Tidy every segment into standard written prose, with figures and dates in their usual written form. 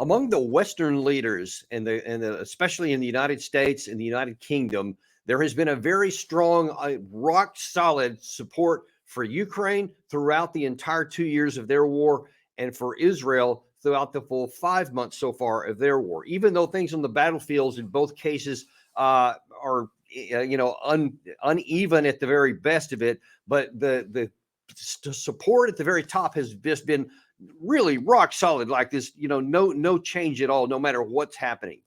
among the Western leaders, especially in the United States and the United Kingdom, there has been a very strong, rock solid support for Ukraine throughout the entire 2 years of their war, and for Israel throughout the full 5 months so far of their war. Even though things on the battlefields in both cases are uneven at the very best of it, but the support at the very top has just been really rock solid, like this, no change at all, no matter what's happening.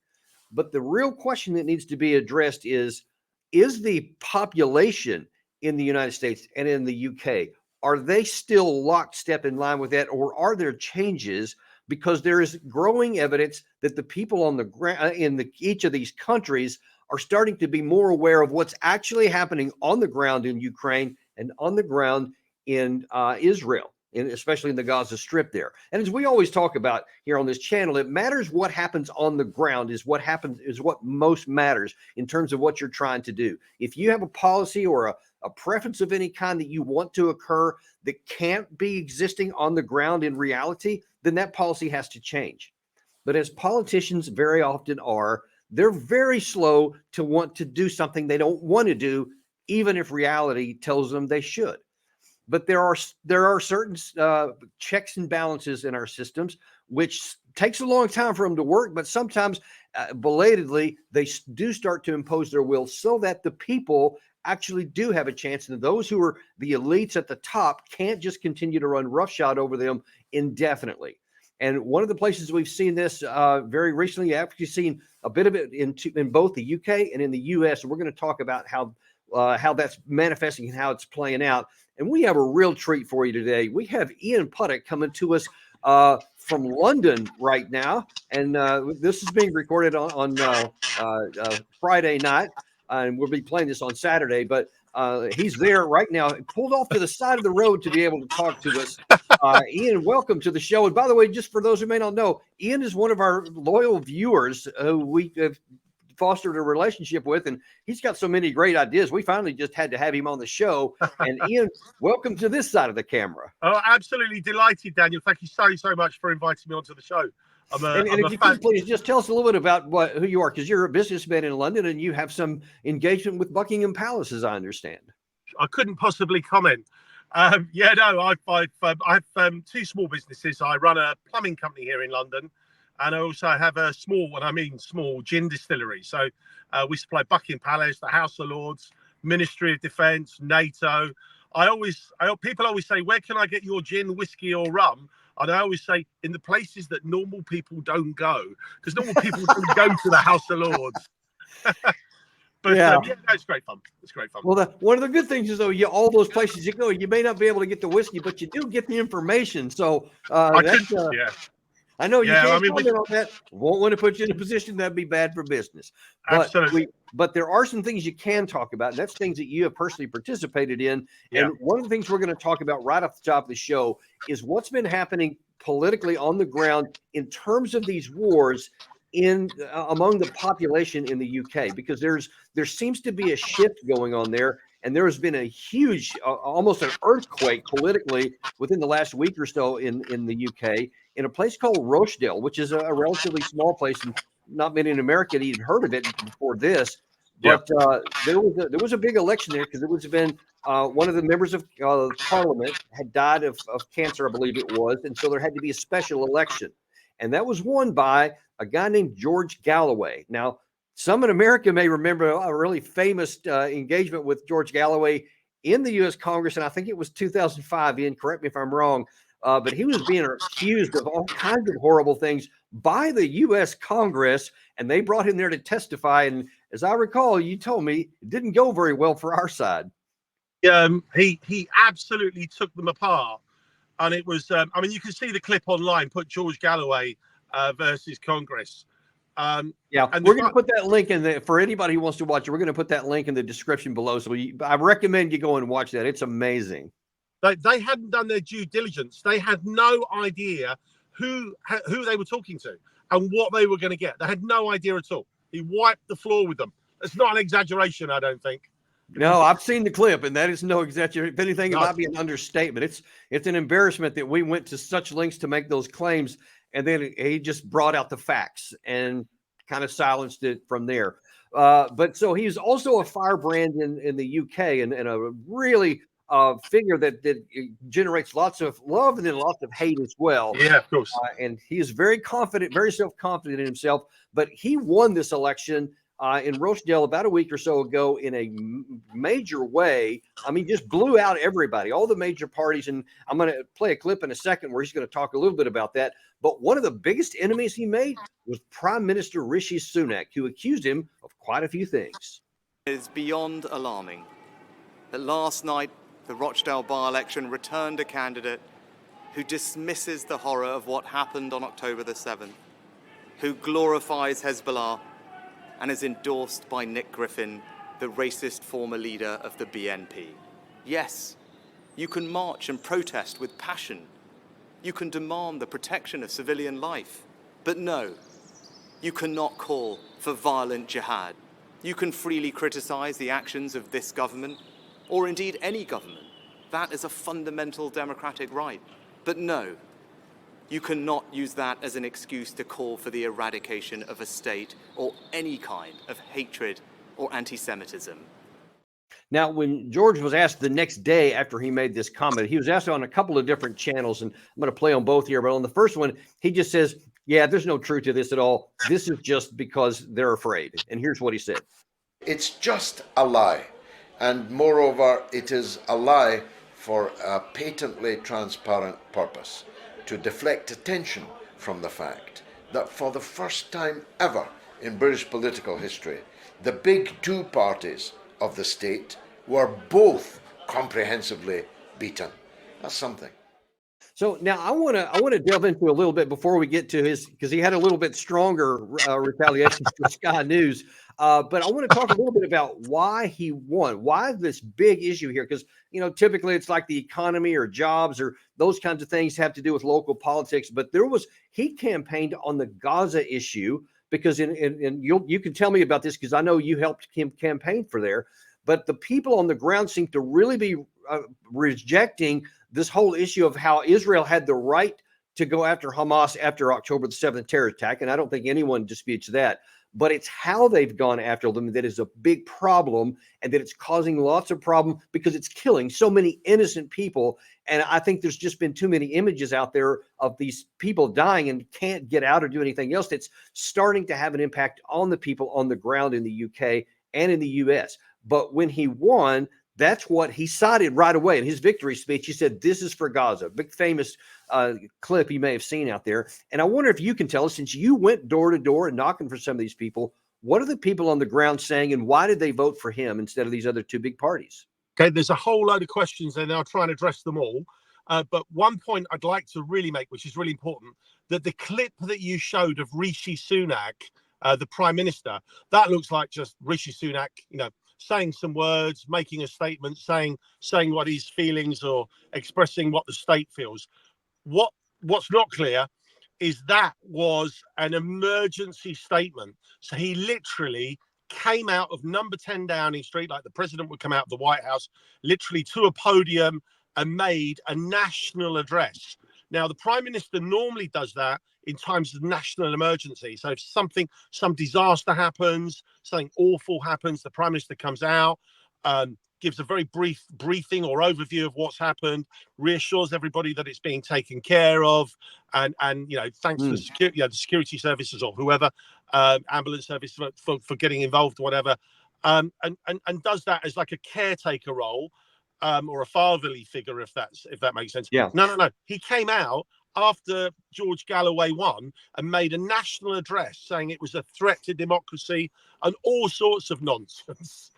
But the real question that needs to be addressed is the population in the United States and in the UK, are they still lockstep in line with that, or are there changes? Because there is growing evidence that the people on the ground in each of these countries are starting to be more aware of what's actually happening on the ground in Ukraine and on the ground in Israel, and especially in the Gaza Strip there. And as we always talk about here on this channel, it matters what happens on the ground is what most matters in terms of what you're trying to do. If you have a policy or a preference of any kind that you want to occur that can't be existing on the ground in reality, then that policy has to change. But as politicians very often are, they're very slow to want to do something they don't want to do, even if reality tells them they should. But there are certain checks and balances in our systems, which takes a long time for them to work, but sometimes belatedly, they do start to impose their will so that the people actually do have a chance. And those who are the elites at the top can't just continue to run roughshod over them indefinitely. And one of the places we've seen this very recently, I've actually seen a bit of it in both the UK and in the US. And we're going to talk about how that's manifesting and how it's playing out. And we have a real treat for you today. We have Ian Puttock coming to us from London right now. And this is being recorded on Friday night. And we'll be playing this on Saturday. But he's there right now, pulled off to the side of the road to be able to talk to us. Ian, welcome to the show. And by the way, just for those who may not know, Ian is one of our loyal viewers who we have fostered a relationship with, and he's got so many great ideas. We finally just had to have him on the show. And Ian, welcome to this side of the camera. Oh, absolutely delighted, Daniel. Thank you so much for inviting me onto the show. And if you could please just tell us a little bit about who you are, because you're a businessman in London and you have some engagement with Buckingham Palace, as I understand. I couldn't possibly comment. I have two small businesses. I run a plumbing company here in London, and I also have a small gin distillery. So we supply Buckingham Palace, the House of Lords, Ministry of Defence, NATO. People always say, where can I get your gin, whiskey or rum? And I always say, in the places that normal people don't go, because normal people don't go to the House of Lords. But yeah, it's great fun. It's great fun. Well, one of the good things is, though, all those places you go, you may not be able to get the whiskey, but you do get the information. So I know you can't comment on that. Won't want to put you in a position that'd be bad for business. Absolutely. But there are some things you can talk about, and that's things that you have personally participated in. Yeah. And one of the things we're going to talk about right off the top of the show is what's been happening politically on the ground in terms of these wars among the population in the UK, because there seems to be a shift going on there. And there has been a huge, almost an earthquake politically within the last week or so in the UK, in a place called Rochdale, which is a relatively small place, and not many in America had even heard of it before this. But there was a big election there because it was been one of the members of Parliament had died of cancer, I believe it was, and so there had to be a special election, and that was won by a guy named George Galloway. Now, some in America may remember a really famous engagement with George Galloway in the U.S. Congress, and I think it was 2005. Ian, correct me if I'm wrong, but he was being accused of all kinds of horrible things by the U.S. Congress, and they brought him there to testify. And as I recall, you told me it didn't go very well for our side. He absolutely took them apart, and it was. You can see the clip online. Put George Galloway versus Congress. And we're going to put that link in there for anybody who wants to watch it. We're going to put that link in the description below. So I recommend you go and watch that. It's amazing. They hadn't done their due diligence. They had no idea who they were talking to and what they were going to get. They had no idea at all. He wiped the floor with them. It's not an exaggeration, I don't think. No, I've seen the clip, and that is no exaggeration. If anything, it might be an understatement. It's an embarrassment that we went to such lengths to make those claims. and then he just brought out the facts and kind of silenced it from there. But so he's also a firebrand in the UK, and a really figure that generates lots of love and then lots of hate as well. Yeah, of course. And he is very confident, very self-confident in himself. But he won this election in Rochdale about a week or so ago in a major way. I mean, just blew out everybody, all the major parties. And I'm going to play a clip in a second where he's going to talk a little bit about that. But one of the biggest enemies he made was Prime Minister Rishi Sunak, who accused him of quite a few things. It is beyond alarming that last night the Rochdale by-election returned a candidate who dismisses the horror of what happened on October the 7th, who glorifies Hezbollah and is endorsed by Nick Griffin, the racist former leader of the BNP. Yes, you can march and protest with passion. You can demand the protection of civilian life. But no, you cannot call for violent jihad. You can freely criticize the actions of this government, or indeed any government. That is a fundamental democratic right. But no, you cannot use that as an excuse to call for the eradication of a state or any kind of hatred or anti-Semitism. Now, when George was asked the next day after he made this comment, he was asked on a couple of different channels, and I'm going to play on both here. But on the first one, he just says, yeah, there's no truth to this at all. This is just because they're afraid. And here's what he said. It's just a lie. And moreover, it is a lie for a patently transparent purpose, to deflect attention from the fact that for the first time ever in British political history, the big two parties of the state were both comprehensively beaten. That's something. So now I want to delve into a little bit before we get to his, because he had a little bit stronger retaliation for Sky News. But I want to talk a little bit about why he won, why this big issue here, because typically it's like the economy or jobs or those kinds of things have to do with local politics. But he campaigned on the Gaza issue because and you can tell me about this because I know you helped him campaign for there. But the people on the ground seem to really be rejecting this whole issue of how Israel had the right to go after Hamas after October the 7th terror attack. And I don't think anyone disputes that. But it's how they've gone after them that is a big problem, and that it's causing lots of problem because it's killing so many innocent people. And I think there's just been too many images out there of these people dying and can't get out or do anything else. That's starting to have an impact on the people on the ground in the UK and in the US. But when he won, that's what he cited right away in his victory speech. He said, this is for Gaza. Big famous clip you may have seen out there. And I wonder if you can tell us, since you went door to door and knocking for some of these people, what are the people on the ground saying and why did they vote for him instead of these other two big parties? Okay, there's a whole load of questions and I'll try and address them all. But one point I'd like to really make, which is really important, that the clip that you showed of Rishi Sunak, the Prime Minister, that looks like just Rishi Sunak, saying some words, making a statement, saying what his feelings or expressing what the state feels. What's not clear is that was an emergency statement. So he literally came out of number 10 Downing Street, like the president would come out of the White House, literally to a podium and made a national address. Now, the Prime Minister normally does that in times of national emergency. So if some disaster happens, something awful happens, the Prime Minister comes out, gives a very brief briefing or overview of what's happened, reassures everybody that it's being taken care of, and thanks to the security services or whoever, ambulance service for getting involved, whatever, and does that as like a caretaker role, or a fatherly figure, if that makes sense. Yeah. No. He came out after George Galloway won and made a national address saying it was a threat to democracy and all sorts of nonsense.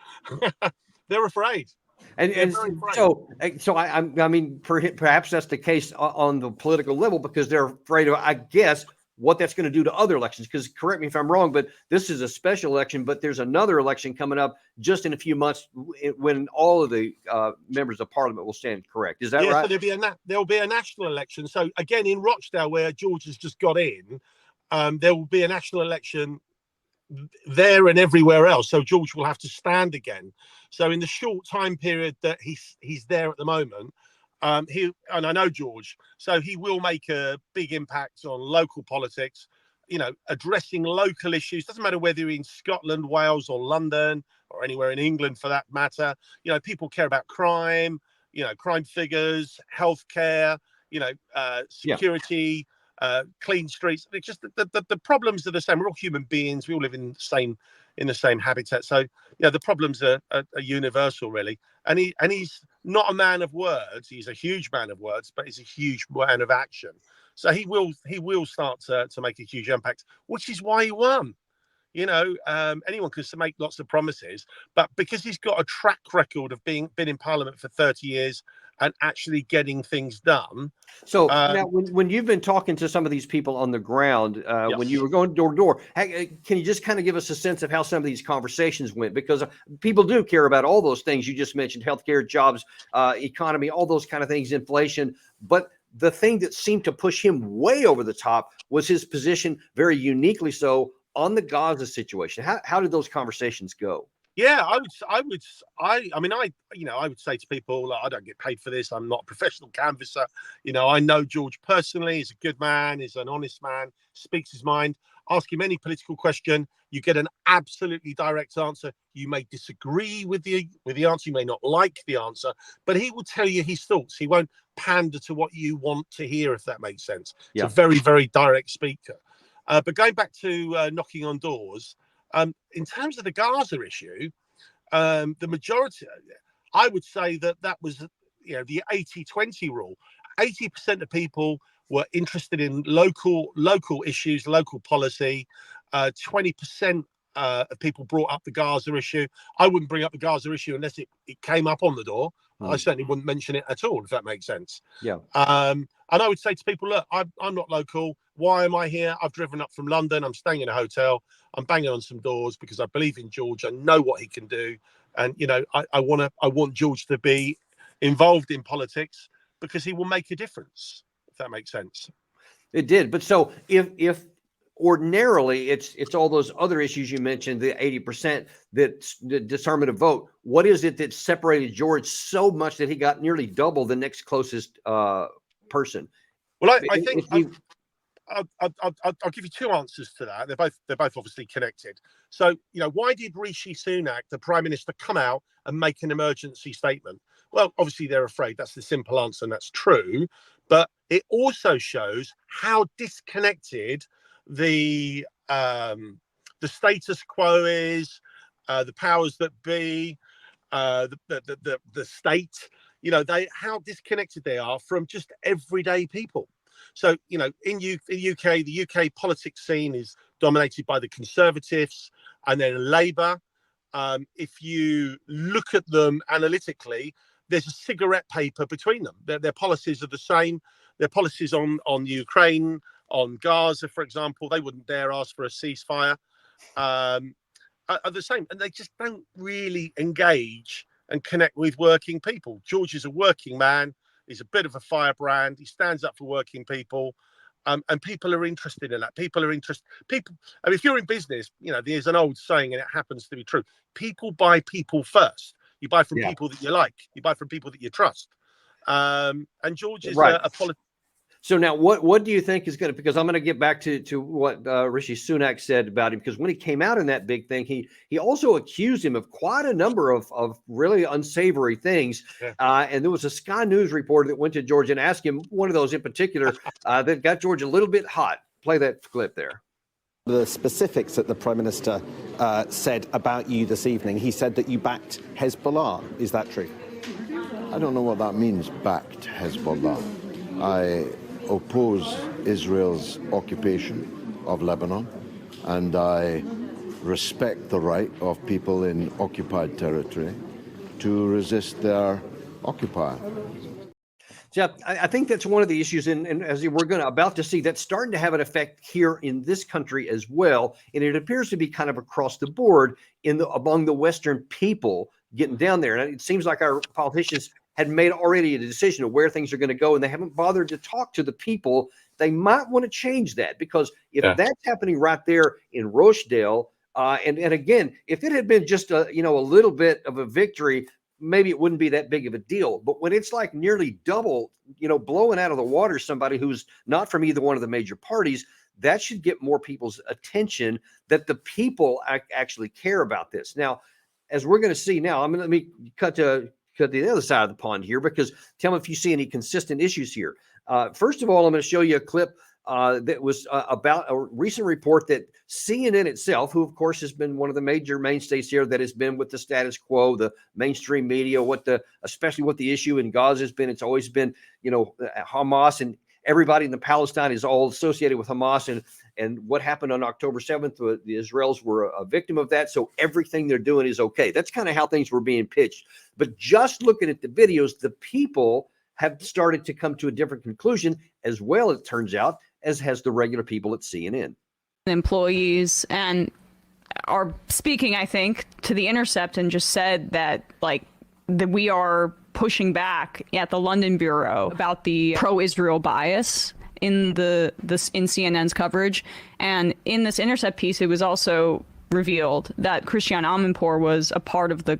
They're afraid. And so I mean, perhaps that's the case on the political level because they're afraid of, I guess, what that's going to do to other elections. Because correct me if I'm wrong, but this is a special election, but there's another election coming up just in a few months when all of the members of parliament will stand correct. Is that right? So there'll be a national election. So again, in Rochdale, where George has just got in, there will be a national election there and everywhere else. So George will have to stand again. So in the short time period that he's there at the moment, And I know George, so he will make a big impact on local politics, addressing local issues. Doesn't matter whether you're in Scotland, Wales, or London, or anywhere in England for that matter. People care about crime, crime figures, healthcare, security, clean streets. It's just the problems are the same. We're all human beings. We all live in the same habitat. So the problems are universal, really. And he's not a man of words. He's a huge man of words, but he's a huge man of action. So he will start to make a huge impact, which is why he won. Anyone can make lots of promises, but because he's got a track record of been in Parliament for 30 years and actually getting things done. So now, when you've been talking to some of these people on the ground, Yes. when you were going door to door, can you just kind of give us a sense of how some of these conversations went? Because people do care about all those things you just mentioned: healthcare, jobs, economy, all those kind of things, inflation. But the thing that seemed to push him way over the top was his position, very uniquely so, on the Gaza situation. How did those conversations go? Yeah, I would say to people, I don't get paid for this. I'm not a professional canvasser. I know George personally. He's a good man. He's an honest man. Speaks his mind. Ask him any political question, you get an absolutely direct answer. You may disagree with the answer. You may not like the answer, but he will tell you his thoughts. He won't pander to what you want to hear, if that makes sense. Yeah. It's a very, very direct speaker. But going back to knocking on doors, in terms of the Gaza issue, the majority, I would say that was, the 80-20 rule. 80% of people were interested in local issues, local policy. 20% of people brought up the Gaza issue. I wouldn't bring up the Gaza issue unless it came up on the door. I certainly wouldn't mention it at all, if that makes sense. Yeah. And I would say to people, look, I'm not local. Why am I here? I've driven up from London. I'm staying in a hotel. I'm banging on some doors because I believe in George. I know what he can do. And, I want George to be involved in politics because he will make a difference, if that makes sense. It did. But so if ordinarily it's all those other issues you mentioned, the 80% that determine a vote, what is it that separated George so much that he got nearly double the next closest person? Well, I think I'll give you two answers to that. They're both obviously connected. So, why did Rishi Sunak, the Prime Minister, come out and make an emergency statement? Well, obviously they're afraid. That's the simple answer, and that's true. But it also shows how disconnected the status quo is, the powers that be, the state. How disconnected they are from just everyday people. So, in the UK, the UK politics scene is dominated by the Conservatives and then Labour. If you look at them analytically, there's a cigarette paper between them. Their policies are the same. Their policies on Ukraine, on Gaza, for example, they wouldn't dare ask for a ceasefire, are the same. And they just don't really engage and connect with working people. George is a working man. He's a bit of a firebrand. He stands up for working people, and people are interested in that. People, I mean, if you're in business, there's an old saying, and it happens to be true. People buy people first. You buy from people that you like. You buy from people that you trust. And George is right. a politician. So now what do you think is going to, because I'm going to get back to what Rishi Sunak said about him, because when he came out in that big thing, he also accused him of quite a number of really unsavory things. Yeah. And there was a Sky News reporter that went to George and asked him one of those in particular that got George a little bit hot. Play that clip there. The specifics that the Prime Minister said about you this evening, he said that you backed Hezbollah. Is that true? I don't know what that means, backed Hezbollah. I oppose Israel's occupation of Lebanon, and I respect the right of people in occupied territory to resist their occupier. Jeff, I think that's one of the issues, and as we're about to see, that's starting to have an effect here in this country as well, and it appears to be kind of across the board among the Western people getting down there. And it seems like our politicians had made already a decision of where things are going to go, and they haven't bothered to talk to the people. They might want to change that, because if that's happening right there in Rochdale, and again, if it had been just a little bit of a victory, maybe it wouldn't be that big of a deal. But when it's like nearly double, blowing out of the water somebody who's not from either one of the major parties, that should get more people's attention, that the people actually care about this. Now, as we're going to see now, let me cut to the other side of the pond here, because tell me if you see any consistent issues here. First of all, I'm going to show you a clip that was about a recent report that CNN itself, who of course has been one of the major mainstays here, that has been with the status quo, the mainstream media, especially what the issue in Gaza has been. It's always been, Hamas, and everybody in the Palestine is all associated with Hamas, and what happened on October 7th, the Israelis were a victim of that. So everything they're doing is okay. That's kind of how things were being pitched. But just looking at the videos, the people have started to come to a different conclusion as well, it turns out, as has the regular people at CNN. Employees and are speaking, I think, to The Intercept, and just said that that we are pushing back at the London bureau about the pro-Israel bias in CNN's coverage. And in this Intercept piece, it was also revealed that Christiane Amanpour was a part of the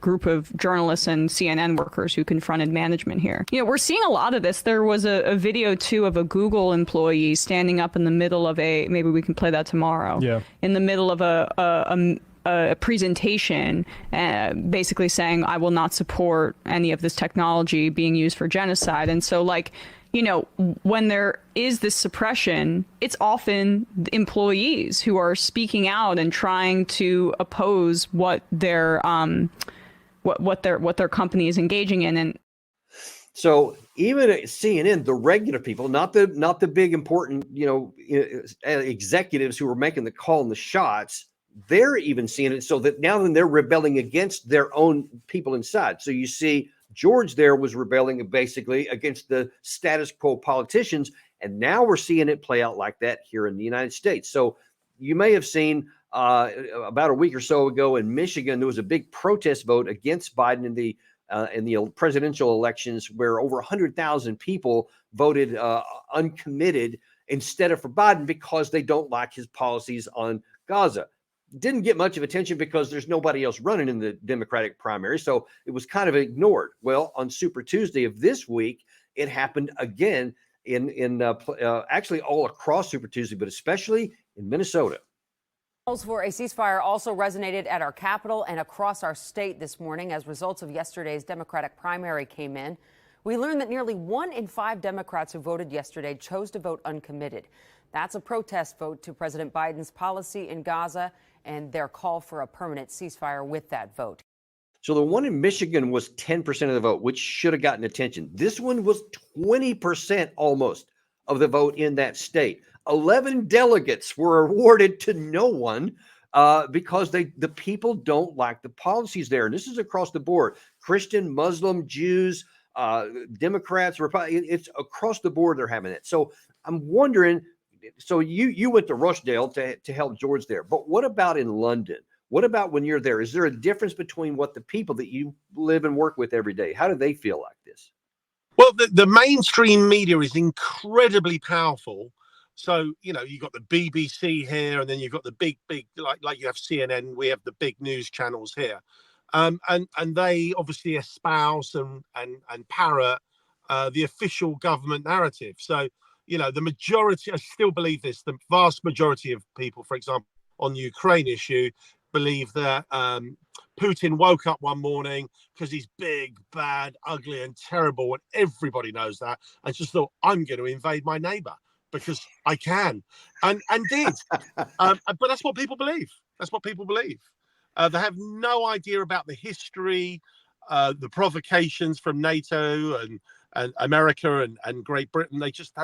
group of journalists and CNN workers who confronted management here. We're seeing a lot of this. There was a video too of a Google employee standing up in the middle of maybe we can play that tomorrow. Yeah. In the middle of a presentation, basically saying, I will not support any of this technology being used for genocide. And so when there is this suppression, it's often employees who are speaking out and trying to oppose what their company is engaging in. And so even at CNN, the regular people, not the big important executives who are making the call and the shots, they're even seeing it. So that now then they're rebelling against their own people inside. So you see George there was rebelling basically against the status quo politicians. And now we're seeing it play out like that here in the United States. So you may have seen about a week or so ago in Michigan, there was a big protest vote against Biden in the presidential elections, where over 100,000 people voted uncommitted instead of for Biden because they don't like his policies on Gaza. Didn't get much of attention because there's nobody else running in the Democratic primary, so it was kind of ignored. Well, on Super Tuesday of this week, it happened again actually all across Super Tuesday, but especially in Minnesota. Calls for a ceasefire also resonated at our capital and across our state this morning as results of yesterday's Democratic primary came in. We learned that nearly 1 in 5 Democrats who voted yesterday chose to vote uncommitted. That's a protest vote to President Biden's policy in Gaza and their call for a permanent ceasefire with that vote. So the one in Michigan was 10% of the vote, which should have gotten attention. This one was 20% almost of the vote in that state. 11 delegates were awarded to no one because the people don't like the policies there. And this is across the board. Christian, Muslim, Jews, Democrats, Republicans, it's across the board they're having it. So I'm wondering, so you went to Rochdale to help George there, but what about in London? What about when you're there? Is there a difference between what the people that you live and work with every day, how do they feel like this? Well, the mainstream media is incredibly powerful. So, you've got the BBC here, and then you've got the big, like you have CNN, we have the big news channels here. And they obviously espouse and parrot the official government narrative. So, the majority, I still believe this, the vast majority of people, for example, on the Ukraine issue, believe that Putin woke up one morning because he's big, bad, ugly, and terrible, and everybody knows that, and just thought, I'm going to invade my neighbor because I can, and did. But that's what people believe. That's what people believe. They have no idea about the history, the provocations from NATO and America and Great Britain. They're just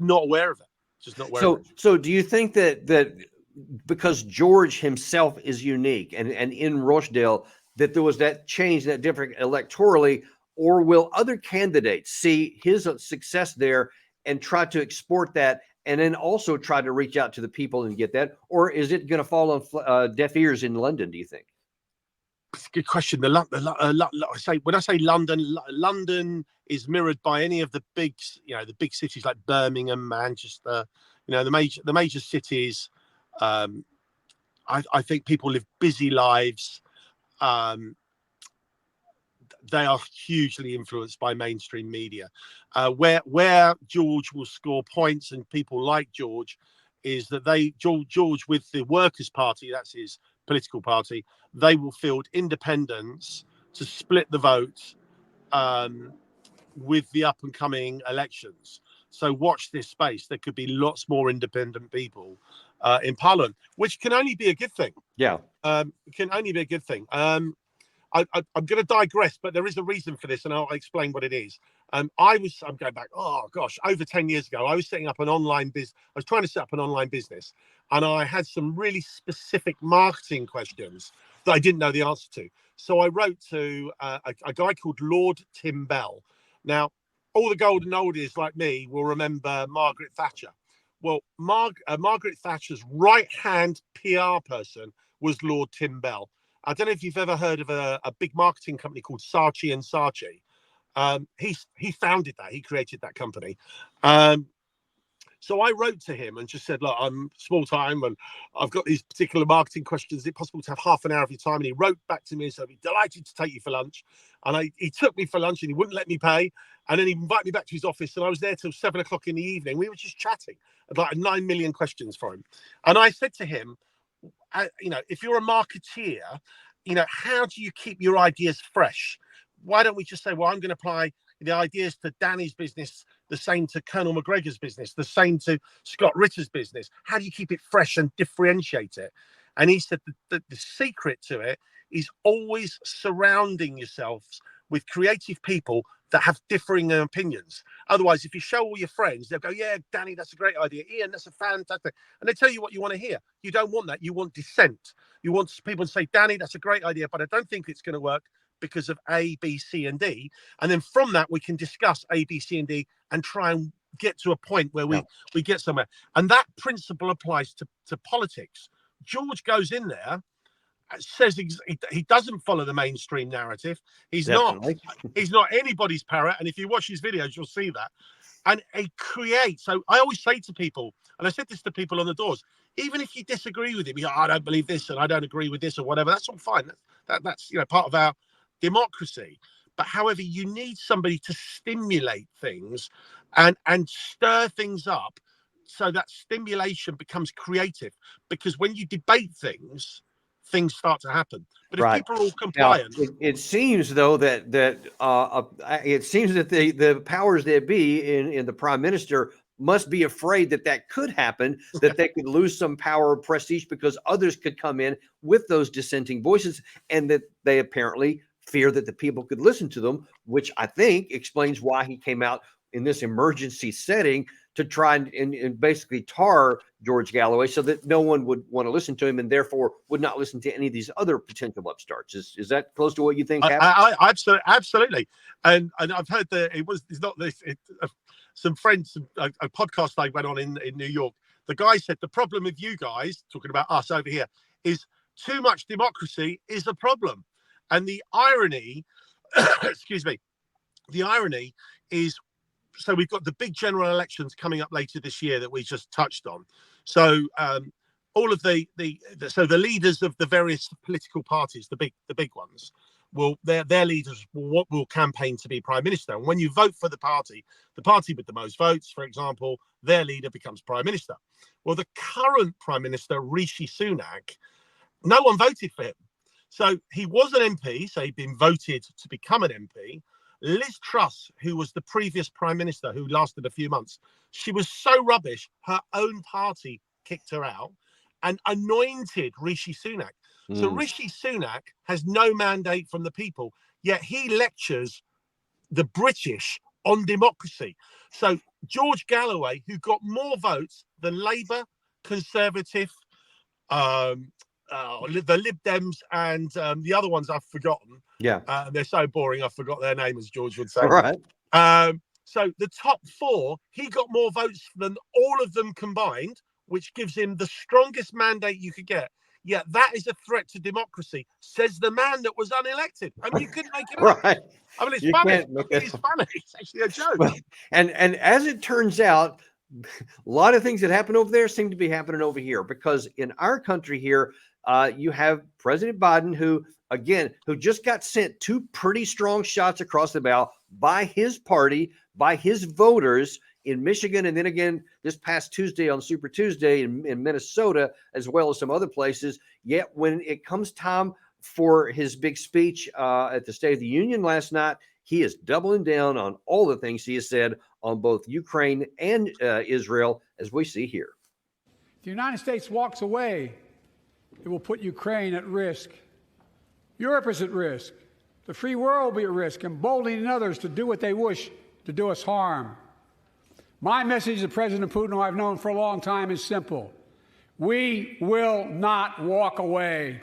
not aware of it. Just not aware of it. So do you think that because George himself is unique and in Rochdale, that there was that change, that different electorally, or will other candidates see his success there and try to export that and then also try to reach out to the people and get that? Or is it going to fall on deaf ears in London, do you think? Good question. When I say London, London is mirrored by any of the big, the big cities like Birmingham, Manchester, the major cities. I think people live busy lives. they are hugely influenced by mainstream media. Where George will score points, and people like George, is that George with the Workers' Party, that's his political party, they will field independents to split the vote with the up and coming elections. So watch this space. There could be lots more independent people in Parliament, which can only be a good thing. Yeah. Can only be a good thing. I'm going to digress, but there is a reason for this, and I'll explain what it is. I'm going back, oh gosh, over 10 years ago, I was setting up an online business. I was trying to set up an online business, and I had some really specific marketing questions that I didn't know the answer to. So I wrote to a guy called Lord Tim Bell. Now, all the golden oldies like me will remember Margaret Thatcher. Well, Margaret Thatcher's right-hand PR person was Lord Tim Bell. I don't know if you've ever heard of a big marketing company called Saatchi and Saatchi. He founded that. He created that company. So I wrote to him and just said, look, I'm small time and I've got these particular marketing questions. Is it possible to have half an hour of your time? And he wrote back to me and said, I'd be delighted to take you for lunch. And he took me for lunch and he wouldn't let me pay. And then he invited me back to his office and I was there till 7 o'clock in the evening. We were just chatting about 9 million questions for him. And I said to him, if you're a marketeer, how do you keep your ideas fresh? Why don't we just say, well, I'm going to apply the ideas to Danny's business, the same to Colonel McGregor's business, the same to Scott Ritter's business. How do you keep it fresh and differentiate it? And he said that the secret to it is always surrounding yourselves with creative people that have differing opinions. Otherwise, if you show all your friends, they'll go, yeah, Danny, that's a great idea. Ian, that's a fantastic. And they tell you what you want to hear. You don't want that. You want dissent. You want people to say, Danny, that's a great idea, but I don't think it's going to work because of A, B, C, and D. And then from that, we can discuss A, B, C, and D and try and get to a point where we get somewhere. And that principle applies to politics. George goes in there, says he doesn't follow the mainstream narrative. He's not anybody's parrot. And if you watch his videos, you'll see that. And he creates. So I always say to people, and I said this to people on the doors, even if you disagree with him, I don't believe this and I don't agree with this or whatever, that's all fine. That's part of our democracy. But however, you need somebody to stimulate things and stir things up so that stimulation becomes creative. Because when you debate things start to happen. But if people are all compliant, now, it seems though that it seems that the powers that be in the prime minister must be afraid that could happen, that they could lose some power or prestige because others could come in with those dissenting voices, and that they apparently fear that the people could listen to them, which I think explains why he came out in this emergency setting to try and basically tar George Galloway so that no one would want to listen to him and therefore would not listen to any of these other potential upstarts. Is that close to what you think happened? Absolutely. And I've heard that it's not this. Some friends, a podcast I went on in New York, the guy said the problem with you guys, talking about us over here, is too much democracy is a problem. And the irony, excuse me, the irony is, so we've got the big general elections coming up later this year that we just touched on. So all of the leaders of the various political parties, the big ones, their leaders will campaign to be prime minister. And when you vote for the party with the most votes, for example, their leader becomes prime minister. Well, the current prime minister, Rishi Sunak, no one voted for him. So he was an MP, so he'd been voted to become an MP. Liz Truss, who was the previous prime minister, who lasted a few months, she was so rubbish, her own party kicked her out and anointed Rishi Sunak. So Rishi Sunak has no mandate from the people, yet he lectures the British on democracy. So George Galloway, who got more votes than Labour, Conservative, the Lib Dems and the other ones I've forgotten. Yeah. They're so boring, I forgot their name, as George would say. All right. So the top four, he got more votes than all of them combined, which gives him the strongest mandate you could get. Yet that is a threat to democracy, says the man that was unelected. I mean, you couldn't make it up. Right. I mean, it's funny. It's funny. It's actually a joke. Well, and as it turns out, a lot of things that happen over there seem to be happening over here, because in our country here, you have President Biden, who just got sent two pretty strong shots across the bow by his party, by his voters in Michigan, and then again this past Tuesday on Super Tuesday in Minnesota, as well as some other places. Yet when it comes time for his big speech at the State of the Union last night, he is doubling down on all the things he has said on both Ukraine and Israel, as we see here. If the United States walks away, it will put Ukraine at risk. Europe is at risk. The free world will be at risk, emboldening others to do what they wish to do us harm. My message to President Putin, who I've known for a long time, is simple. We will not walk away.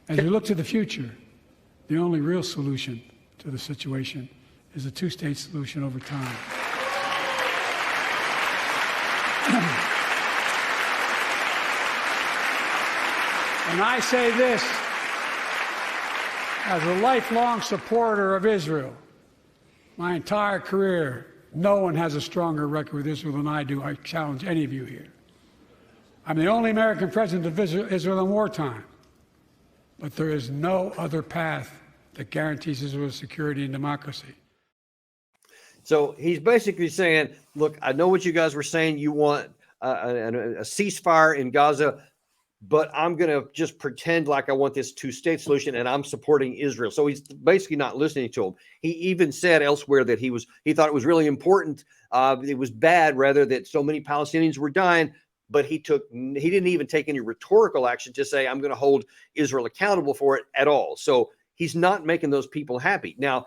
As we look to the future, the only real solution to the situation is a two-state solution over time. And I say this as a lifelong supporter of Israel. My entire career, no one has a stronger record with Israel than I do. I challenge any of you here. I'm the only American president of Israel in wartime. But there is no other path that guarantees Israel's security and democracy. So he's basically saying, look, I know what you guys were saying. You want a ceasefire in Gaza, but I'm going to just pretend like I want this two-state solution, and I'm supporting Israel. So he's basically not listening to him. He even said elsewhere that he thought it was really important. It was bad, rather, that so many Palestinians were dying. But he didn't even take any rhetorical action to say, I'm going to hold Israel accountable for it at all. So he's not making those people happy. Now,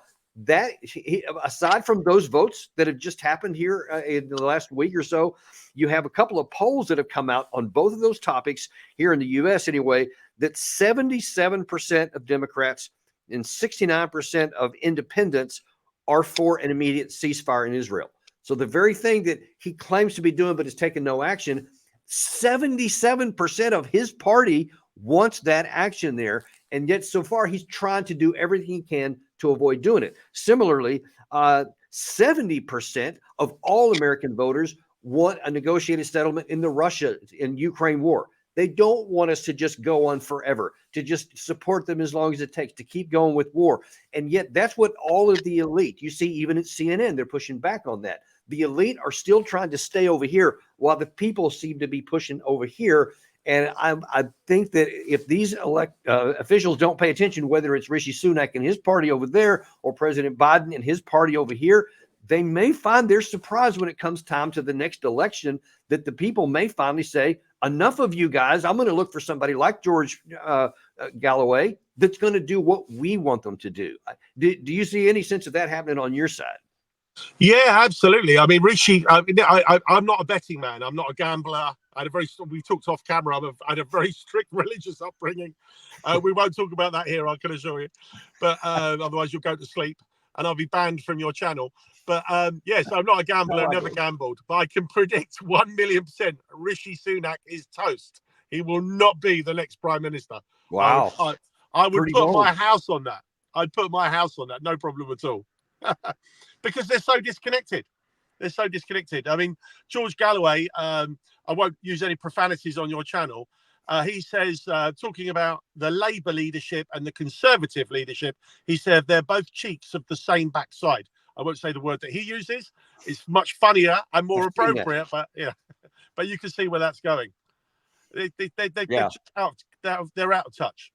aside from those votes that have just happened here in the last week or so, you have a couple of polls that have come out on both of those topics here in the U.S. anyway, that 77% of Democrats and 69% of independents are for an immediate ceasefire in Israel. So the very thing that he claims to be doing but has taken no action, 77% of his party wants that action there. And yet so far he's trying to do everything he can to avoid doing it. Similarly, 70% of all American voters want a negotiated settlement in the Russia and Ukraine war. They don't want us to just go on forever, to just support them as long as it takes, to keep going with war. And yet that's what all of the elite, you see, even at CNN, they're pushing back on that. The elite are still trying to stay over here while the people seem to be pushing over here. And I think that if these officials don't pay attention, whether it's Rishi Sunak and his party over there or President Biden and his party over here, they may find they're surprised when it comes time to the next election that the people may finally say, enough of you guys. I'm going to look for somebody like George Galloway that's going to do what we want them to do. Do you see any sense of that happening on your side? Yeah, absolutely. I mean, Rishi, I'm not a betting man. I'm not a gambler. We talked off camera. I had a very strict religious upbringing. We won't talk about that here, I can assure you. But otherwise you'll go to sleep and I'll be banned from your channel. But yes, I'm not a gambler, never gambled. But I can predict 1,000,000% Rishi Sunak is toast. He will not be the next prime minister. Wow. I would put my house on that. I'd put my house on that. No problem at all. Because they're so disconnected. They're so disconnected. I mean, George Galloway, I won't use any profanities on your channel. He says, talking about the Labour leadership and the Conservative leadership, he said they're both cheeks of the same backside. I won't say the word that he uses. It's much funnier and more appropriate, but yeah, but you can see where that's going. They're out of touch.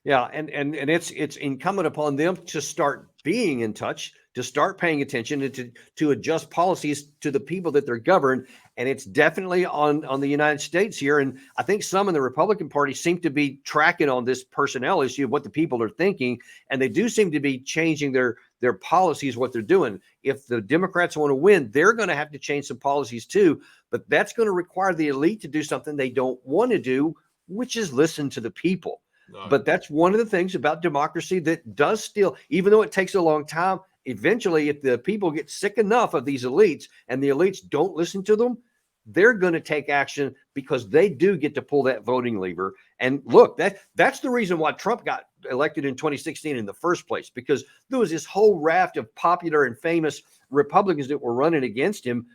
Yeah, and it's incumbent upon them to start being in touch, to start paying attention, and to adjust policies to the people that they're governed. And it's definitely on the United States here. And I think some in the Republican Party seem to be tracking on this personnel issue of what the people are thinking, and they do seem to be changing their policies, what they're doing. If the Democrats want to win, they're going to have to change some policies too. But that's going to require the elite to do something they don't want to do, which is listen to the people. No. But that's one of the things about democracy that does still, even though it takes a long time, eventually, if the people get sick enough of these elites and the elites don't listen to them, they're going to take action because they do get to pull that voting lever. And look, that's the reason why Trump got elected in 2016 in the first place, because there was this whole raft of popular and famous Republicans that were running against him.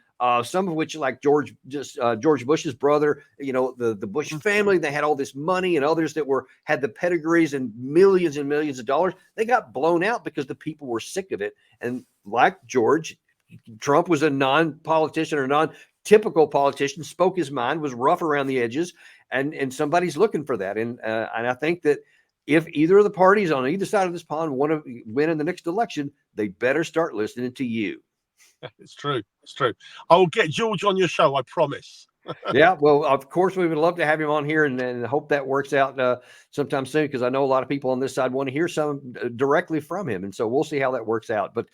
Some of which, like George Bush's brother, the Bush family, they had all this money, and others that had the pedigrees and millions of dollars. They got blown out because the people were sick of it. And like George, Trump was a non-politician or non-typical politician, spoke his mind, was rough around the edges, and somebody's looking for that. And I think that if either of the parties on either side of this pond want to win in the next election, they better start listening to you. It's true. It's true. I will get George on your show, I promise. Yeah, well, of course, we would love to have him on here, and hope that works out sometime soon, because I know a lot of people on this side want to hear some directly from him. And so we'll see how that works out. But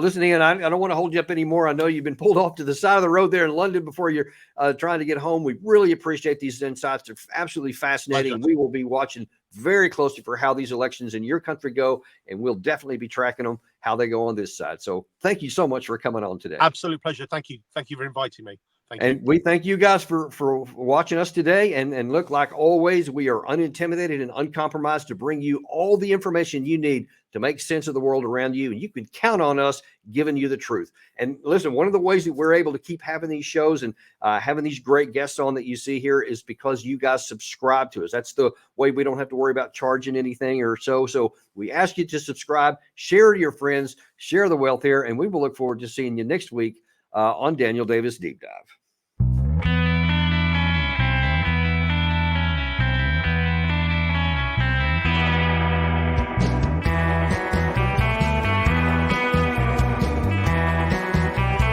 listen, Ian, I don't want to hold you up anymore. I know you've been pulled off to the side of the road there in London before you're trying to get home. We really appreciate these insights. They're absolutely fascinating. We will be watching very closely for how these elections in your country go, and we'll definitely be tracking them, how they go on this side. So thank you so much for coming on today. Absolute pleasure. Thank you. Thank you for inviting me. And we thank you guys for watching us today. And look, like always, we are unintimidated and uncompromised to bring you all the information you need to make sense of the world around you. And you can count on us giving you the truth. And listen, one of the ways that we're able to keep having these shows and having these great guests on that you see here is because you guys subscribe to us. That's the way we don't have to worry about charging anything or so. So we ask you to subscribe, share to your friends, share the wealth here, and we will look forward to seeing you next week on Daniel Davis Deep Dive.